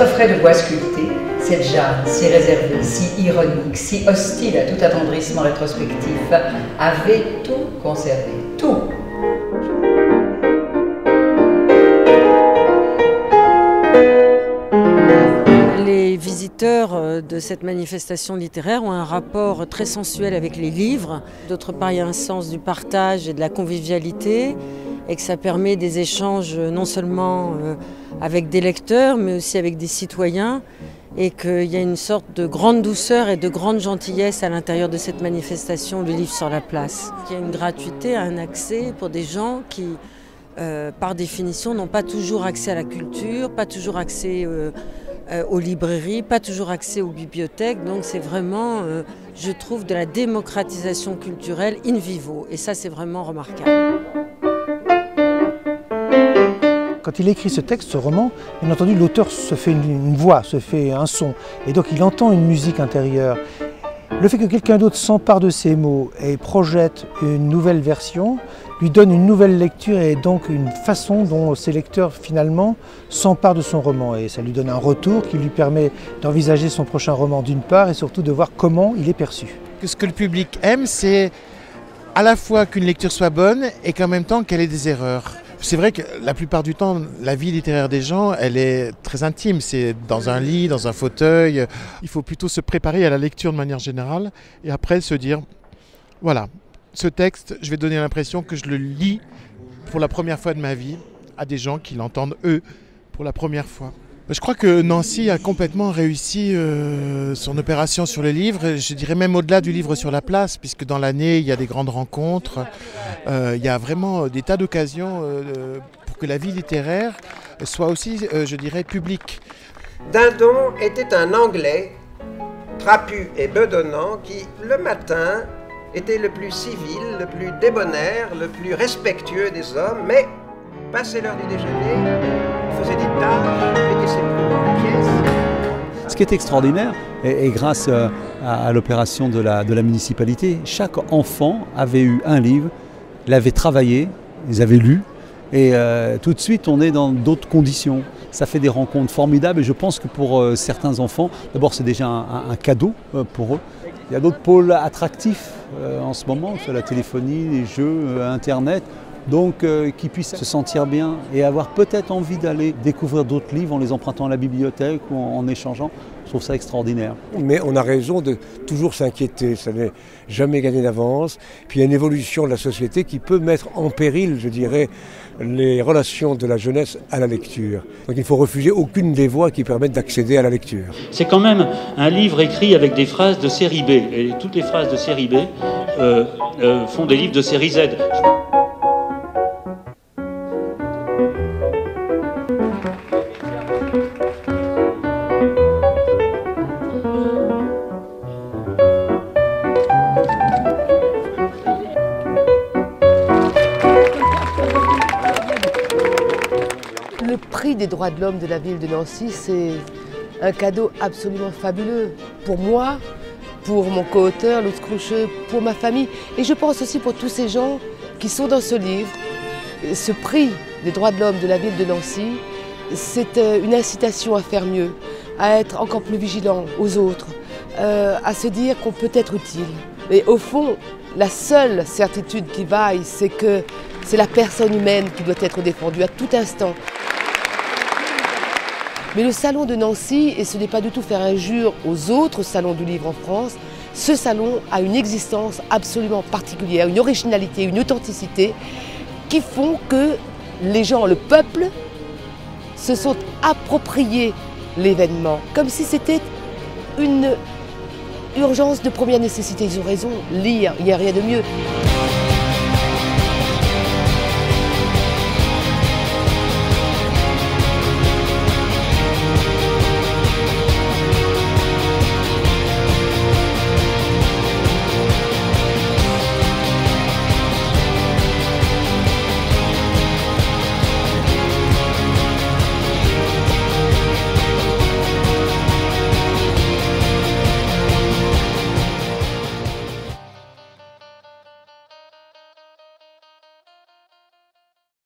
coffret de bois sculpté, cette Jeanne, si réservée, si ironique, si hostile à tout attendrissement rétrospectif, avait tout conservé, tout. Les visiteurs de cette manifestation littéraire ont un rapport très sensuel avec les livres. D'autre part, il y a un sens du partage et de la convivialité et que ça permet des échanges non seulement avec des lecteurs mais aussi avec des citoyens et qu'il y a une sorte de grande douceur et de grande gentillesse à l'intérieur de cette manifestation, le livre sur la place. Il y a une gratuité, un accès pour des gens qui, par définition, n'ont pas toujours accès à la culture, pas toujours accès aux librairies, pas toujours accès aux bibliothèques. Donc c'est vraiment, je trouve, de la démocratisation culturelle in vivo. Et ça, c'est vraiment remarquable. Quand il écrit ce texte, ce roman, bien entendu, l'auteur se fait une voix, se fait un son. Et donc il entend une musique intérieure. Le fait que quelqu'un d'autre s'empare de ces mots et projette une nouvelle version, lui donne une nouvelle lecture et donc une façon dont ces lecteurs finalement s'emparent de son roman. Et ça lui donne un retour qui lui permet d'envisager son prochain roman d'une part et surtout de voir comment il est perçu. Ce que le public aime, c'est à la fois qu'une lecture soit bonne et qu'en même temps qu'elle ait des erreurs. C'est vrai que la plupart du temps, la vie littéraire des gens, elle est très intime. C'est dans un lit, dans un fauteuil. Il faut plutôt se préparer à la lecture de manière générale et après se dire, voilà, ce texte, je vais donner l'impression que je le lis pour la première fois de ma vie à des gens qui l'entendent eux pour la première fois. Je crois que Nancy a complètement réussi son opération sur le livre, je dirais même au-delà du livre sur la place, puisque dans l'année, il y a des grandes rencontres, il y a vraiment des tas d'occasions pour que la vie littéraire soit aussi, je dirais, publique. Dindon était un Anglais, trapu et bedonnant, qui, le matin, était le plus civil, le plus débonnaire, le plus respectueux des hommes, mais, passé l'heure du déjeuner, faisait des tâches, mettait ses plumes en pièces. Ce qui est extraordinaire, et grâce à l'opération de la municipalité, chaque enfant avait eu un livre, l'avait travaillé, ils avaient lu, et tout de suite on est dans d'autres conditions. Ça fait des rencontres formidables et je pense que pour certains enfants, d'abord c'est déjà un cadeau pour eux. Il y a d'autres pôles attractifs en ce moment, sur la téléphonie, les jeux, Internet. Donc qu'ils puissent se sentir bien et avoir peut-être envie d'aller découvrir d'autres livres en les empruntant à la bibliothèque ou en échangeant. Je trouve ça extraordinaire. Mais on a raison de toujours s'inquiéter, ça n'est jamais gagné d'avance. Puis il y a une évolution de la société qui peut mettre en péril, je dirais, les relations de la jeunesse à la lecture. Donc il ne faut refuser aucune des voies qui permettent d'accéder à la lecture. C'est quand même un livre écrit avec des phrases de série B. Et toutes les phrases de série B font des livres de série Z. Le prix des droits de l'homme de la ville de Nancy, c'est un cadeau absolument fabuleux pour moi, pour mon co-auteur, Lutz Cruche, pour ma famille et je pense aussi pour tous ces gens qui sont dans ce livre. Ce prix des droits de l'homme de la ville de Nancy, c'est une incitation à faire mieux, à être encore plus vigilant aux autres, à se dire qu'on peut être utile. Et au fond, la seule certitude qui vaille, c'est que c'est la personne humaine qui doit être défendue à tout instant. Mais le salon de Nancy, et ce n'est pas du tout faire injure aux autres salons du livre en France, ce salon a une existence absolument particulière, une originalité, une authenticité qui font que les gens, le peuple, se sont appropriés l'événement, comme si c'était une urgence de première nécessité. Ils ont raison, lire, il n'y a rien de mieux.